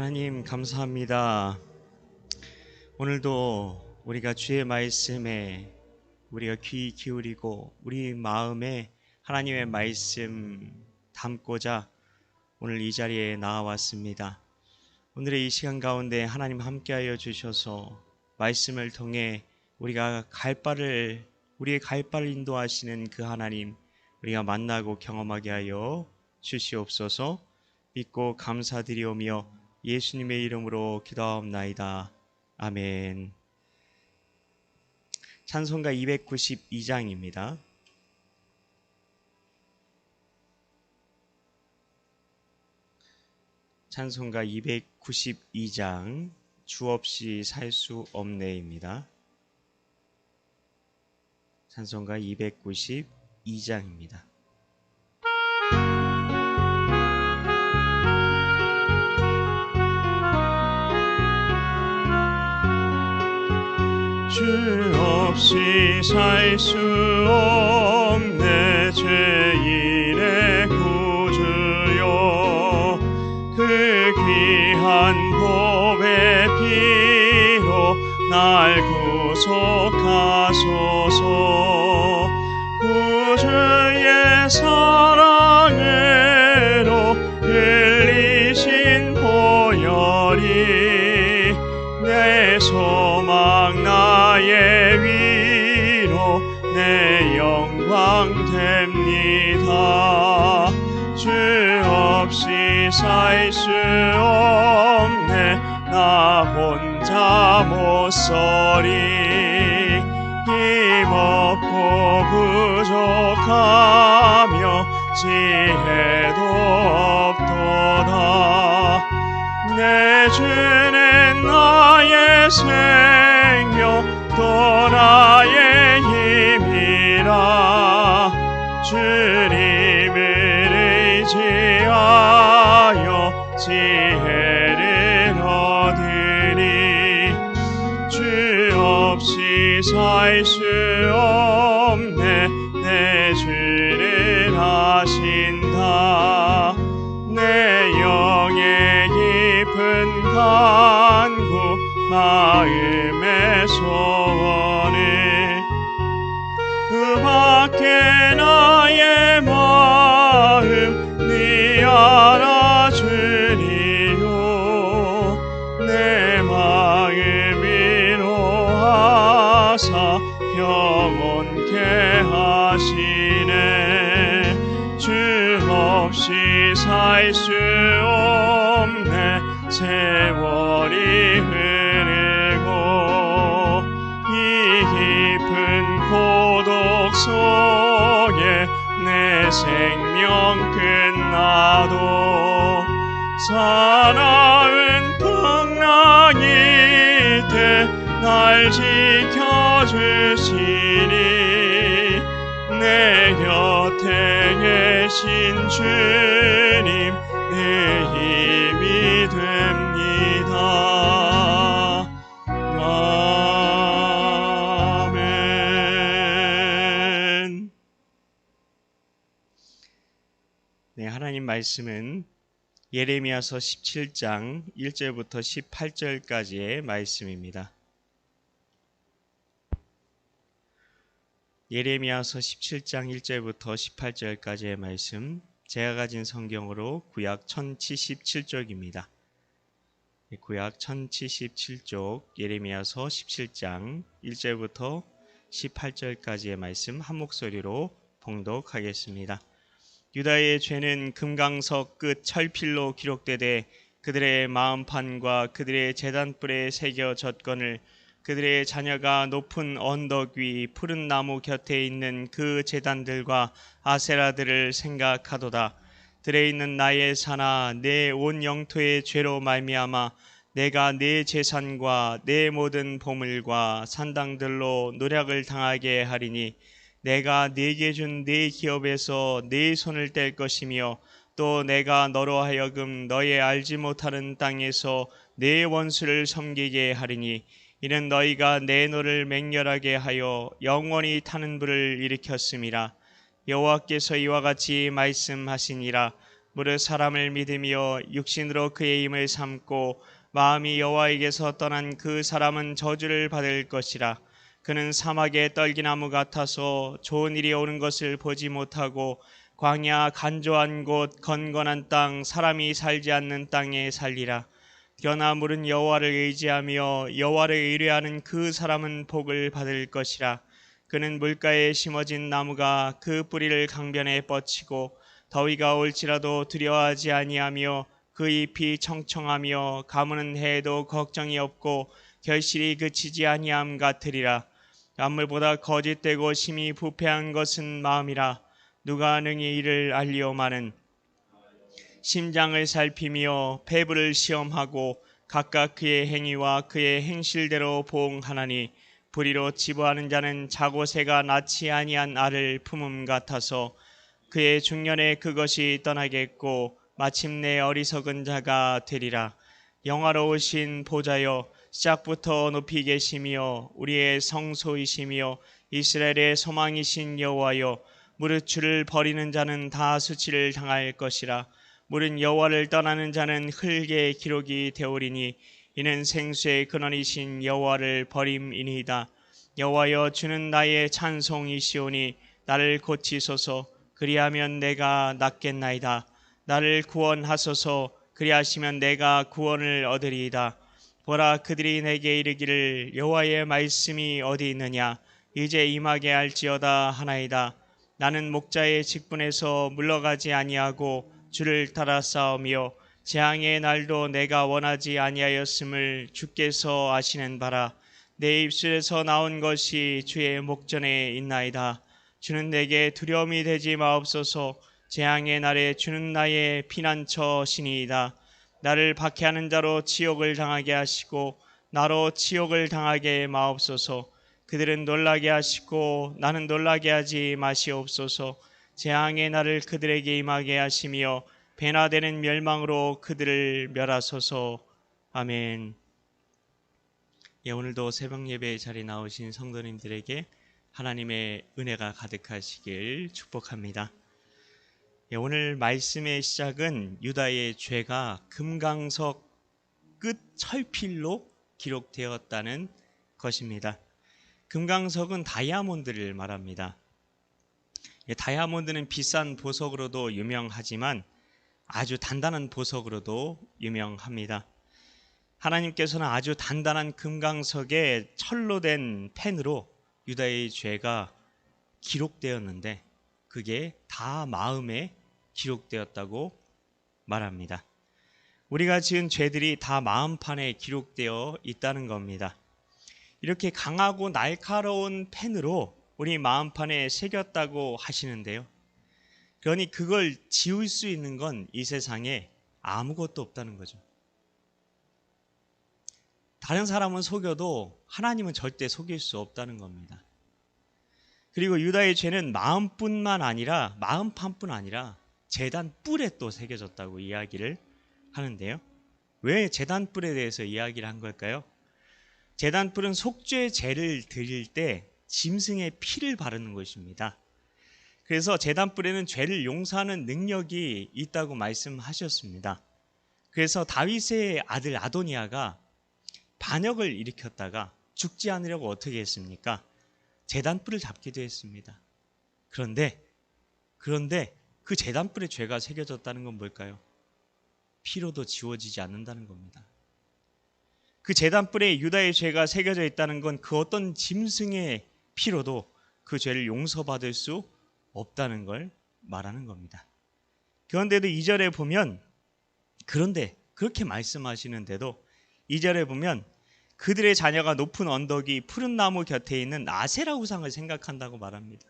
하나님 감사합니다. 오늘도 우리가 주의 말씀에 우리가 귀 기울이고 우리 마음에 하나님의 말씀 담고자 오늘 이 자리에 나와왔습니다. 오늘의 이 시간 가운데 하나님 함께하여 주셔서 말씀을 통해 우리가 우리의 갈 바를 인도하시는 그 하나님 우리가 만나고 경험하게 하여 주시옵소서. 믿고 감사드리오며 예수님의 이름으로 기도하옵나이다. 아멘. 찬송가 292장입니다. 찬송가 292장 주 없이 살 수 없네입니다. 찬송가 292장입니다. 주 없이 살 수 없네 죄인의 구주여 그 귀한 보배 피로 날 구속하소서. 구주의 사랑으로 흘리신 보혈이 내 소망 나의 위로 내 영광 됩니다. 주 없이 살 수 없네 나 혼자 못 서리. 힘없고 부족하며 지혜도 없도다. 내 주는 나의 생명 또 나의 힘이라. 주님을 의지하여 지혜를 얻으리. 주 없이 살 수 없네 내 주를 아신다. 내 영의 깊은 간구 마음의 소원을 그 밖에 나의 마음 네 알아주리요. 내 마음 위로하사 평온케 하시네. 주 없이 살 수 없네 세월이 흐르고 이 깊은 고독 속에 내 생명 끝나도 사나운 풍랑이 때 날 지켜주시니 내 곁에 계신 주님 내 힘이 됩니다. 아멘. 네, 하나님 말씀은 예레미야서 17장 1절부터 18절까지의 말씀입니다. 예레미야서 17장 1절부터 18절까지의 말씀, 제가 가진 성경으로 구약 1077쪽입니다. 구약 1077쪽 예레미야서 17장 1절부터 18절까지의 말씀 한 목소리로 봉독하겠습니다. 유다의 죄는 금강석 끝 철필로 기록되되 그들의 마음판과 그들의 제단불에 새겨 졌거늘 그들의 자녀가 높은 언덕 위 푸른 나무 곁에 있는 그 제단들과 아세라들을 생각하도다. 들에 있는 나의 산아 내 온 영토의 죄로 말미암아 내가 내 재산과 내 모든 보물과 산당들로 노략을 당하게 하리니 내가 네게 준 네 기업에서 네 손을 뗄 것이며 또 내가 너로 하여금 너의 알지 못하는 땅에서 네 원수를 섬기게 하리니 이는 너희가 내 노를 맹렬하게 하여 영원히 타는 불을 일으켰음이라. 여호와께서 이와 같이 말씀하시니라. 무릇 사람을 믿으며 육신으로 그의 힘을 삼고 마음이 여호와에게서 떠난 그 사람은 저주를 받을 것이라. 그는 사막의 떨기나무 같아서 좋은 일이 오는 것을 보지 못하고 광야 간조한 곳 건건한 땅 사람이 살지 않는 땅에 살리라. 그러나 물은 여호와를 의지하며 여호와를 의뢰하는 그 사람은 복을 받을 것이라. 그는 물가에 심어진 나무가 그 뿌리를 강변에 뻗치고 더위가 올지라도 두려워하지 아니하며 그 잎이 청청하며 가무는 해에도 걱정이 없고 결실이 그치지 아니함 같으리라. 만물보다 거짓되고 심히 부패한 것은 마음이라. 누가 능히 이를 알리오마는. 심장을 살피며 폐부를 시험하고 각각 그의 행위와 그의 행실대로 보응하나니 불의로 치부하는 자는 자고새가 낳지 아니한 알을 품음 같아서 그의 중년에 그것이 떠나겠고 마침내 어리석은 자가 되리라. 영화로우신 보좌여, 시작부터 높이 계시며 우리의 성소이시며 이스라엘의 소망이신 여호와여, 무릇 주를 버리는 자는 다 수치를 당할 것이라. 무릇 여호와를 떠나는 자는 흙의 기록이 되오리니 이는 생수의 근원이신 여호와를 버림이니이다. 여호와여, 주는 나의 찬송이시오니 나를 고치소서. 그리하면 내가 낫겠나이다. 나를 구원하소서. 그리하시면 내가 구원을 얻으리이다. 보라, 그들이 내게 이르기를 여호와의 말씀이 어디 있느냐, 이제 임하게 할지어다 하나이다. 나는 목자의 직분에서 물러가지 아니하고 주를 따라 싸우며 재앙의 날도 내가 원하지 아니하였음을 주께서 아시는 바라. 내 입술에서 나온 것이 주의 목전에 있나이다. 주는 내게 두려움이 되지 마옵소서. 재앙의 날에 주는 나의 피난처시니이다. 나를 박해하는 자로 치욕을 당하게 하시고 나로 치욕을 당하게 마옵소서. 그들은 놀라게 하시고 나는 놀라게 하지 마시옵소서. 재앙의 날을 그들에게 임하게 하시며 배나 되는 멸망으로 그들을 멸하소서. 아멘. 예, 오늘도 새벽 예배에 자리에 나오신 성도님들에게 하나님의 은혜가 가득하시길 축복합니다. 예, 오늘 말씀의 시작은 유다의 죄가 금강석 끝 철필로 기록되었다는 것입니다. 금강석은 다이아몬드를 말합니다. 예, 다이아몬드는 비싼 보석으로도 유명하지만 아주 단단한 보석으로도 유명합니다. 하나님께서는 아주 단단한 금강석에 철로 된 펜으로 유다의 죄가 기록되었는데 그게 다 마음에 기록되었다고 말합니다. 우리가 지은 죄들이 다 마음판에 기록되어 있다는 겁니다. 이렇게 강하고 날카로운 펜으로 우리 마음판에 새겼다고 하시는데요. 그러니 그걸 지울 수 있는 건 이 세상에 아무것도 없다는 거죠. 다른 사람은 속여도 하나님은 절대 속일 수 없다는 겁니다. 그리고 유다의 죄는 마음뿐만 아니라 마음판뿐 아니라 제단 뿔에 또 새겨졌다고 이야기를 하는데요. 왜 제단 뿔에 대해서 이야기를 한 걸까요? 제단 뿔은 속죄 제를 드릴 때 짐승의 피를 바르는 것입니다. 그래서 제단 뿔에는 죄를 용서하는 능력이 있다고 말씀하셨습니다. 그래서 다윗의 아들 아도니아가 반역을 일으켰다가 죽지 않으려고 어떻게 했습니까? 제단뿔을 잡기도 했습니다. 그런데 그 제단뿔에 죄가 새겨졌다는 건 뭘까요? 피로도 지워지지 않는다는 겁니다. 그 제단뿔에 유다의 죄가 새겨져 있다는 건 그 어떤 짐승의 피로도 그 죄를 용서받을 수 없다는 걸 말하는 겁니다. 그런데도 2절에 보면, 그런데 그렇게 말씀하시는데도 2절에 보면 그들의 자녀가 높은 언덕이 푸른 나무 곁에 있는 아세라 우상을 생각한다고 말합니다.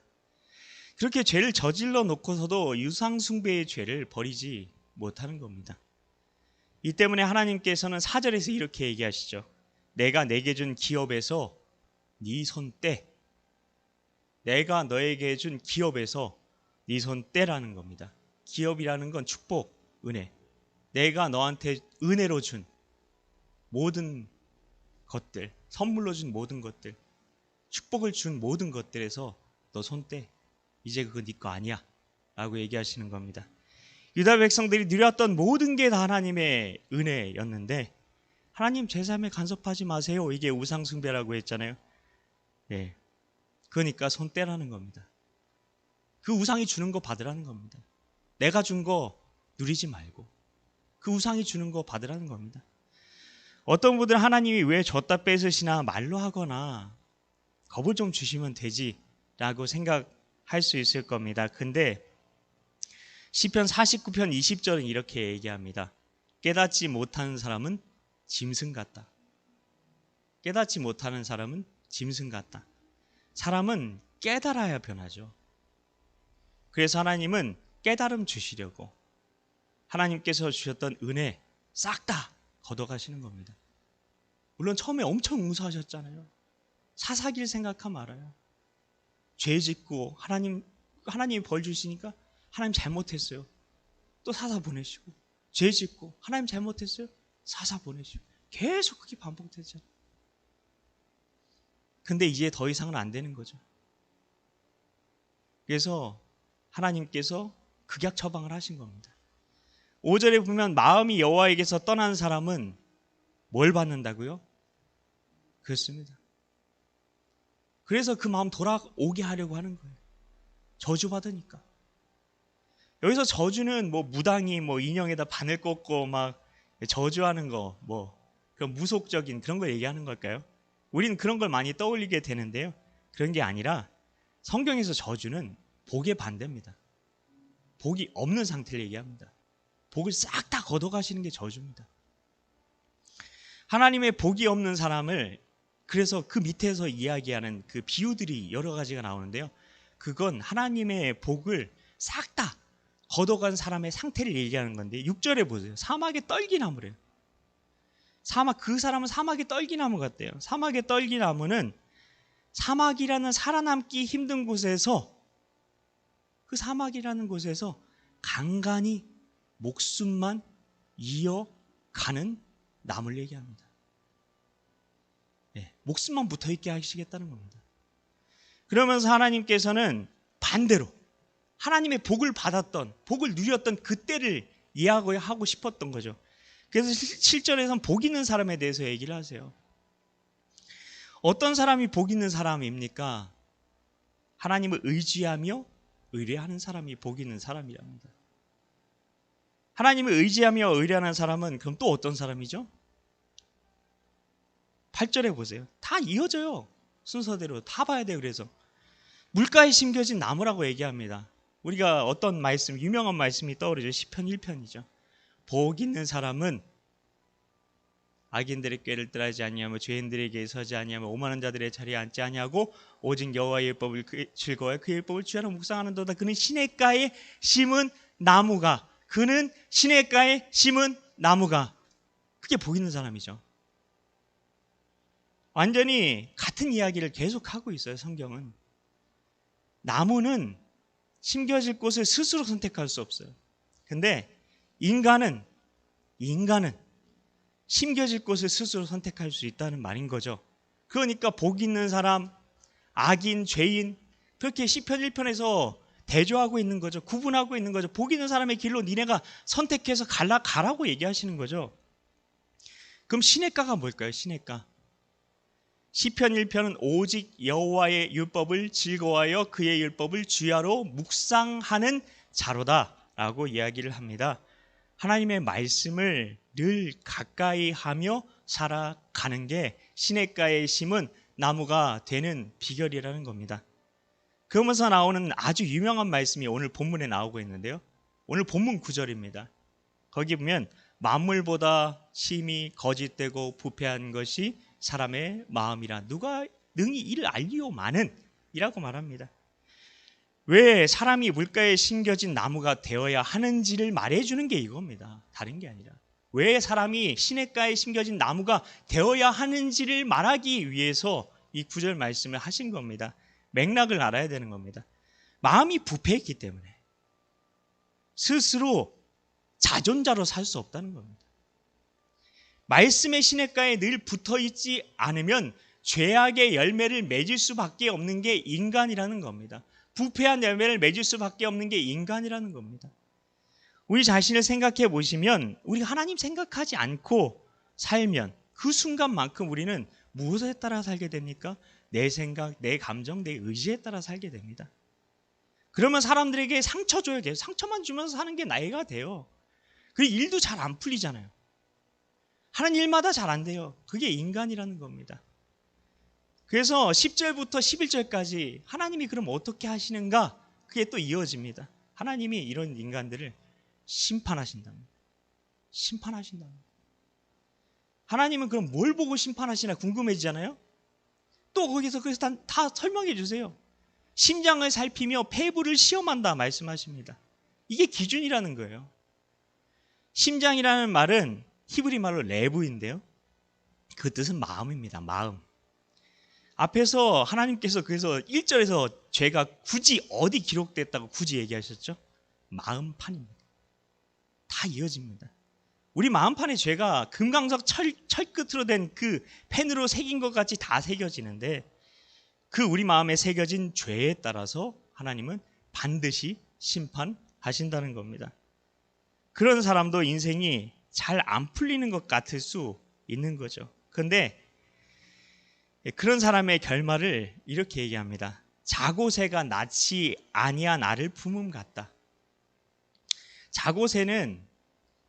그렇게 죄를 저질러 놓고서도 유상 숭배의 죄를 버리지 못하는 겁니다. 이 때문에 하나님께서는 4절에서 이렇게 얘기하시죠. 내가 내게 준 기업에서 네 손 떼. 내가 너에게 준 기업에서 네 손 떼라는 겁니다. 기업이라는 건 축복, 은혜. 내가 너한테 은혜로 준 모든 것들, 선물로 준 모든 것들, 축복을 준 모든 것들에서 너 손 떼. 이제 그거 네 거 아니야 라고 얘기하시는 겁니다. 유다 백성들이 누렸던 모든 게 다 하나님의 은혜였는데 하나님 제 삶에 간섭하지 마세요. 이게 우상 숭배라고 했잖아요. 예. 그러니까 손 떼라는 겁니다. 그 우상이 주는 거 받으라는 겁니다. 내가 준 거 누리지 말고 그 우상이 주는 거 받으라는 겁니다. 어떤 분들은 하나님이 왜 줬다 뺏으시나 말로 하거나 겁을 좀 주시면 되지라고 생각할 수 있을 겁니다. 근데 시편 49편 20절은 이렇게 얘기합니다. 깨닫지 못하는 사람은 짐승 같다. 깨닫지 못하는 사람은 짐승 같다. 사람은 깨달아야 변하죠. 그래서 하나님은 깨달음 주시려고 하나님께서 주셨던 은혜 싹 다 걷어가시는 겁니다. 물론 처음에 엄청 무서워하셨잖아요. 사사기를 생각하면 알아요. 죄 짓고 하나님이 벌 주시니까 하나님 잘못했어요. 또 사사 보내시고 죄 짓고 하나님 잘못했어요. 사사 보내시고 계속 그게 반복되잖아요. 근데 이제 더 이상은 안 되는 거죠. 그래서 하나님께서 극약 처방을 하신 겁니다. 5절에 보면 마음이 여호와에게서 떠난 사람은 뭘 받는다고요? 그렇습니다. 그래서 그 마음 돌아오게 하려고 하는 거예요. 저주받으니까. 여기서 저주는 뭐 무당이 인형에다 바늘 꽂고 막 저주하는 거 그런 무속적인 그런 걸 얘기하는 걸까요? 우리는 그런 걸 많이 떠올리게 되는데요. 그런 게 아니라 성경에서 저주는 복의 반대입니다. 복이 없는 상태를 얘기합니다. 복을 싹 다 걷어가시는 게 저주입니다. 하나님의 복이 없는 사람을 그래서 그 밑에서 이야기하는 그 비유들이 여러 가지가 나오는데요. 그건 하나님의 복을 싹 다 걷어간 사람의 상태를 얘기하는 건데 6절에 보세요. 사막의 떨기나무래요. 그 사람은 사막의 떨기나무 같대요. 사막의 떨기나무는 사막이라는 살아남기 힘든 곳에서 그 사막이라는 곳에서 간간히 목숨만 이어가는 나무를 얘기합니다. 네, 목숨만 붙어있게 하시겠다는 겁니다. 그러면서 하나님께서는 반대로 하나님의 복을 받았던 복을 누렸던 그때를 이야기하고 싶었던 거죠. 그래서 7절에서는 복 있는 사람에 대해서 얘기를 하세요. 어떤 사람이 복 있는 사람입니까? 하나님을 의지하며 의뢰하는 사람이 복 있는 사람이랍니다. 하나님을 의지하며 의뢰하는 사람은 그럼 또 어떤 사람이죠? 8절에 보세요. 다 이어져요. 순서대로 다 봐야 돼요. 그래서 물가에 심겨진 나무라고 얘기합니다. 우리가 어떤 말씀, 유명한 말씀이 떠오르죠. 시편 1편이죠. 복 있는 사람은 악인들의 꾀를 따르지 아니하며 죄인들에게 서지 아니하며 오만한 자들의 자리에 앉지 아니하고 오직 여호와의 율법을 즐거워해 그의 율법을 주야로 묵상하는도다. 그는 시냇가에 심은 나무가 그게 복 있는 사람이죠. 완전히 같은 이야기를 계속하고 있어요. 성경은. 나무는 심겨질 곳을 스스로 선택할 수 없어요. 근데 인간은 심겨질 곳을 스스로 선택할 수 있다는 말인 거죠. 그러니까 복 있는 사람, 악인, 죄인 그렇게 시편 1편에서 대조하고 있는 거죠. 구분하고 있는 거죠. 복 있는 사람의 길로 니네가 선택해서 가라고 얘기하시는 거죠. 그럼 시냇가가 뭘까요? 시냇가. 시편 1편은 오직 여호와의 율법을 즐거워하여 그의 율법을 주야로 묵상하는 자로다라고 이야기를 합니다. 하나님의 말씀을 늘 가까이 하며 살아가는 게 시냇가에 심은 나무가 되는 비결이라는 겁니다. 그러면서 나오는 아주 유명한 말씀이 오늘 본문에 나오고 있는데요. 오늘 본문 9절입니다. 거기 보면 만물보다 심히 거짓되고 부패한 것이 사람의 마음이라 누가 능히 이를 알리오마는 이라고 말합니다. 왜 사람이 물가에 심겨진 나무가 되어야 하는지를 말해주는 게 이겁니다. 다른 게 아니라 왜 사람이 시냇가에 심겨진 나무가 되어야 하는지를 말하기 위해서 이 9절 말씀을 하신 겁니다. 맥락을 알아야 되는 겁니다. 마음이 부패했기 때문에 스스로 자존자로 살 수 없다는 겁니다. 말씀의 시냇가에 늘 붙어있지 않으면 죄악의 열매를 맺을 수밖에 없는 게 인간이라는 겁니다. 부패한 열매를 맺을 수밖에 없는 게 인간이라는 겁니다. 우리 자신을 생각해 보시면 우리가 하나님 생각하지 않고 살면 그 순간만큼 우리는 무엇에 따라 살게 됩니까? 내 생각, 내 감정, 내 의지에 따라 살게 됩니다. 그러면 사람들에게 상처 줘야 돼요. 상처만 주면서 사는 게 나이가 돼요. 그리고 일도 잘 안 풀리잖아요. 하는 일마다 잘 안 돼요. 그게 인간이라는 겁니다. 그래서 10절부터 11절까지 하나님이 그럼 어떻게 하시는가? 그게 또 이어집니다. 하나님이 이런 인간들을 심판하신답니다. 심판하신답니다. 하나님은 그럼 뭘 보고 심판하시나 궁금해지잖아요. 또 거기서 그래서 다 설명해 주세요. 심장을 살피며 폐부를 시험한다 말씀하십니다. 이게 기준이라는 거예요. 심장이라는 말은 히브리 말로 레브인데요. 그 뜻은 마음입니다. 마음. 앞에서 하나님께서 그래서 1절에서 죄가 굳이 어디 기록됐다고 굳이 얘기하셨죠? 마음판입니다. 다 이어집니다. 우리 마음판에 죄가 금강석 철끝으로 된 그 펜으로 새긴 것 같이 다 새겨지는데 그 우리 마음에 새겨진 죄에 따라서 하나님은 반드시 심판하신다는 겁니다. 그런 사람도 인생이 잘 안 풀리는 것 같을 수 있는 거죠. 그런데 그런 사람의 결말을 이렇게 얘기합니다. 자고새가 낳지 아니한 알을 품음 같다. 자고새는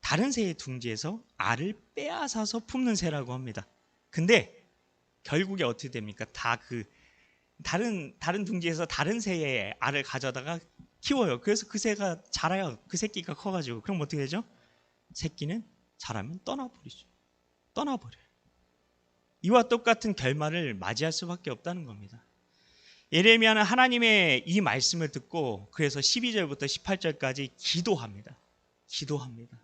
다른 새의 둥지에서 알을 빼앗아서 품는 새라고 합니다. 근데 결국에 어떻게 됩니까? 다 그 다른 둥지에서 다른 새의 알을 가져다가 키워요. 그래서 그 새가 자라요. 그 새끼가 커가지고. 그럼 어떻게 되죠? 새끼는 자라면 떠나버리죠. 떠나버려요. 이와 똑같은 결말을 맞이할 수밖에 없다는 겁니다. 예레미야는 하나님의 이 말씀을 듣고 그래서 12절부터 18절까지 기도합니다. 기도합니다.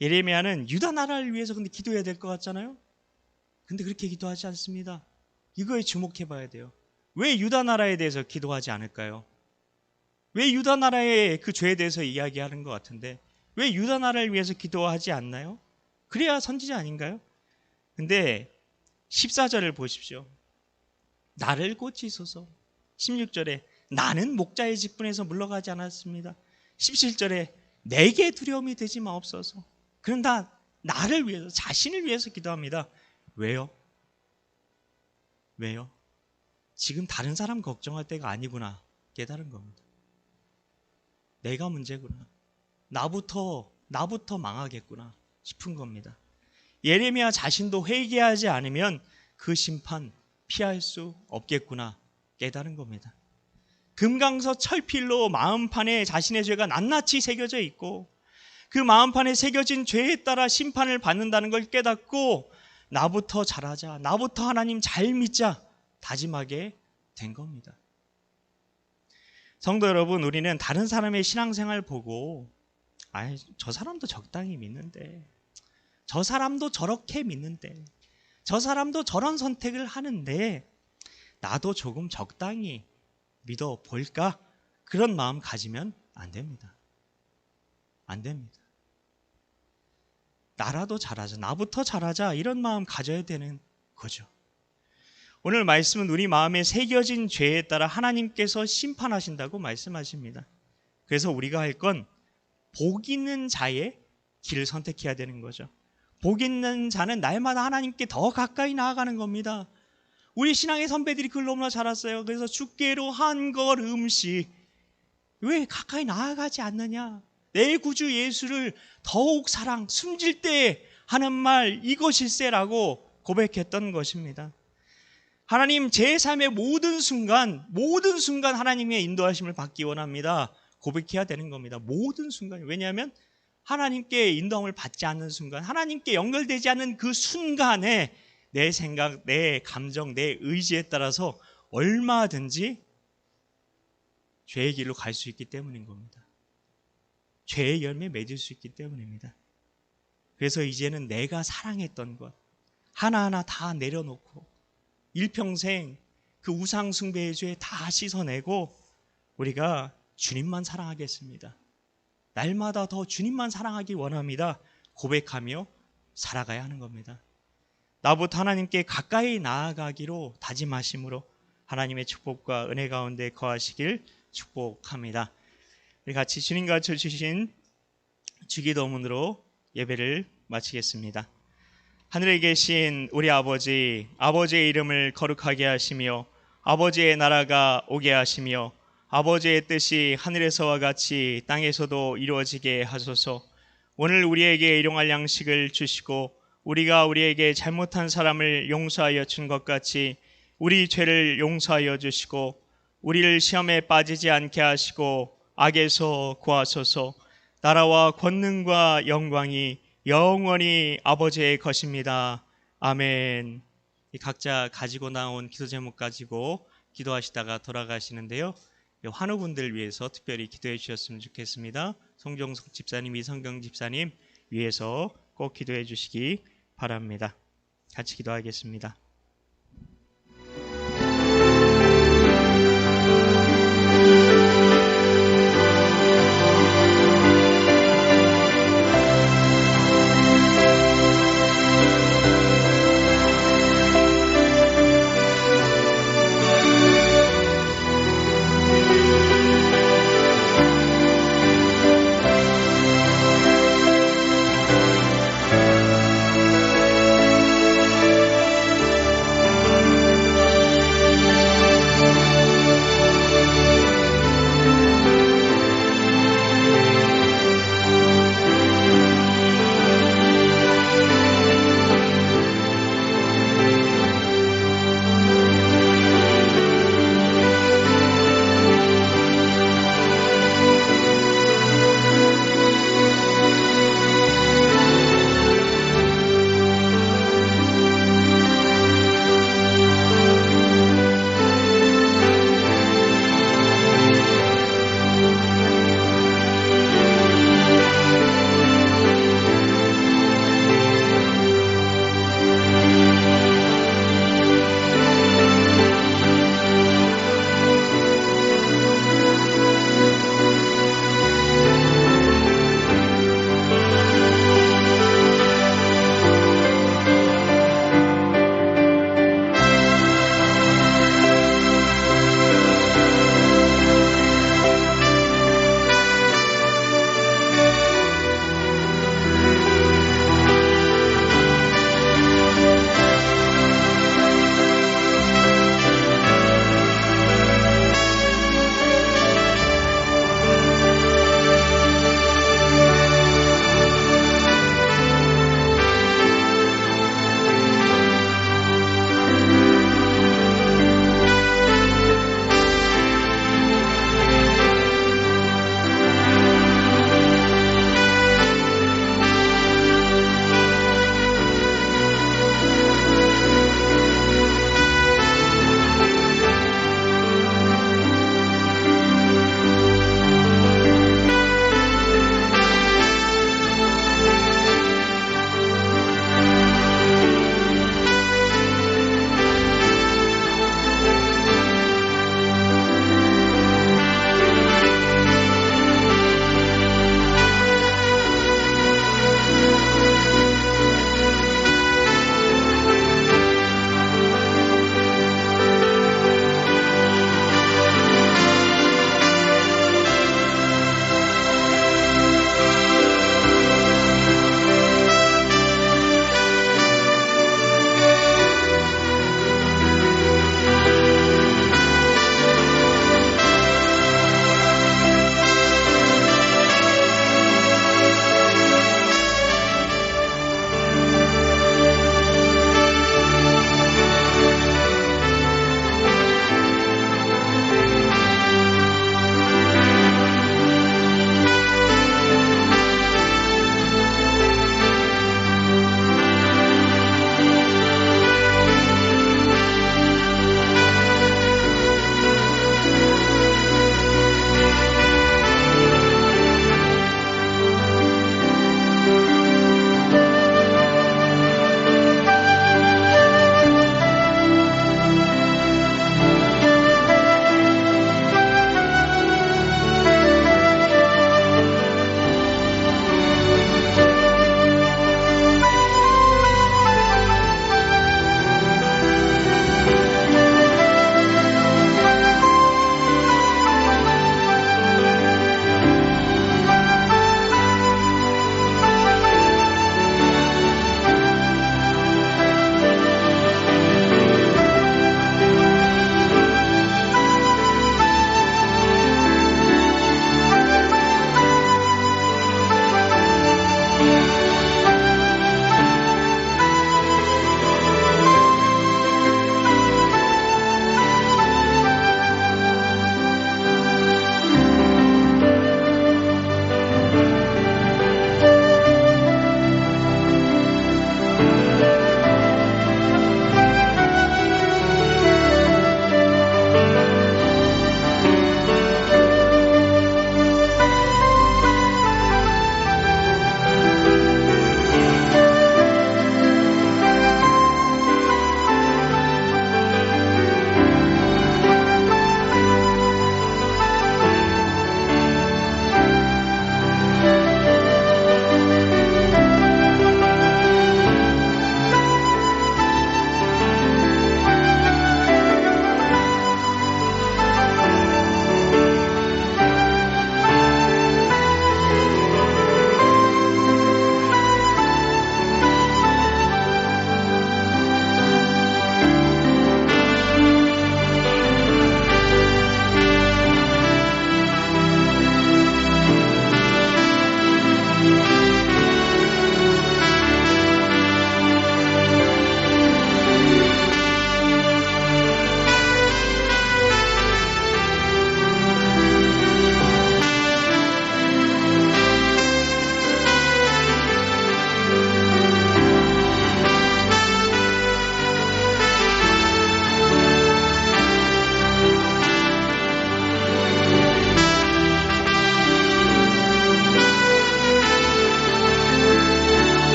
예레미야는 유다 나라를 위해서 근데 기도해야 될 것 같잖아요. 근데 그렇게 기도하지 않습니다. 이거에 주목해 봐야 돼요. 왜 유다 나라에 대해서 기도하지 않을까요? 왜 유다 나라의 그 죄에 대해서 이야기하는 것 같은데 왜 유다 나라를 위해서 기도하지 않나요? 그래야 선지자 아닌가요? 근데 14절을 보십시오. 나를 고치소서. 16절에 나는 목자의 직분에서 물러가지 않았습니다. 17절에 내게 두려움이 되지 마옵소서. 그런 다 나를 위해서, 자신을 위해서 기도합니다. 왜요? 왜요? 지금 다른 사람 걱정할 때가 아니구나 깨달은 겁니다. 내가 문제구나. 나부터 망하겠구나 싶은 겁니다. 예레미야 자신도 회개하지 않으면 그 심판 피할 수 없겠구나 깨달은 겁니다. 금강서 철필로 마음판에 자신의 죄가 낱낱이 새겨져 있고 그 마음판에 새겨진 죄에 따라 심판을 받는다는 걸 깨닫고 나부터 잘하자, 나부터 하나님 잘 믿자 다짐하게 된 겁니다. 성도 여러분, 우리는 다른 사람의 신앙생활 보고 저 사람도 적당히 믿는데, 저 사람도 저렇게 믿는데, 저 사람도 저런 선택을 하는데 나도 조금 적당히 믿어볼까? 그런 마음 가지면 안 됩니다. 안 됩니다. 나라도 잘하자, 나부터 잘하자 이런 마음 가져야 되는 거죠. 오늘 말씀은 우리 마음에 새겨진 죄에 따라 하나님께서 심판하신다고 말씀하십니다. 그래서 우리가 할 건 복 있는 자의 길을 선택해야 되는 거죠. 복 있는 자는 날마다 하나님께 더 가까이 나아가는 겁니다. 우리 신앙의 선배들이 그걸 너무나 잘 알았어요. 그래서 주께로 한 걸음씩 왜 가까이 나아가지 않느냐? 내 구주 예수를 더욱 숨질 때 하는 말 이것일세라고 고백했던 것입니다. 하나님, 제 삶의 모든 순간 하나님의 인도하심을 받기 원합니다. 고백해야 되는 겁니다. 모든 순간. 왜냐하면 하나님께 인도함을 받지 않는 순간, 하나님께 연결되지 않는 그 순간에 내 생각, 내 감정, 내 의지에 따라서 얼마든지 죄의 길로 갈 수 있기 때문인 겁니다. 죄의 열매 맺을 수 있기 때문입니다. 그래서 이제는 내가 사랑했던 것 하나하나 다 내려놓고 일평생 그 우상 숭배의 죄 다 씻어내고 우리가 주님만 사랑하겠습니다. 날마다 더 주님만 사랑하기 원합니다. 고백하며 살아가야 하는 겁니다. 나부터 하나님께 가까이 나아가기로 다짐하심으로 하나님의 축복과 은혜 가운데 거하시길 축복합니다. 우리 같이 주님과 주신 주기도문으로 예배를 마치겠습니다. 하늘에 계신 우리 아버지, 아버지의 이름을 거룩하게 하시며 아버지의 나라가 오게 하시며 아버지의 뜻이 하늘에서와 같이 땅에서도 이루어지게 하소서. 오늘 우리에게 일용할 양식을 주시고 우리가 우리에게 잘못한 사람을 용서하여 준 것 같이 우리 죄를 용서하여 주시고 우리를 시험에 빠지지 않게 하시고 악에서 구하소서. 나라와 권능과 영광이 영원히 아버지의 것입니다. 아멘. 각자 가지고 나온 기도 제목 가지고 기도하시다가 돌아가시는데요. 환우분들 위해서 특별히 기도해 주셨으면 좋겠습니다. 송정숙 집사님, 이성경 집사님 위해서 꼭 기도해 주시기 바랍니다. 같이 기도하겠습니다.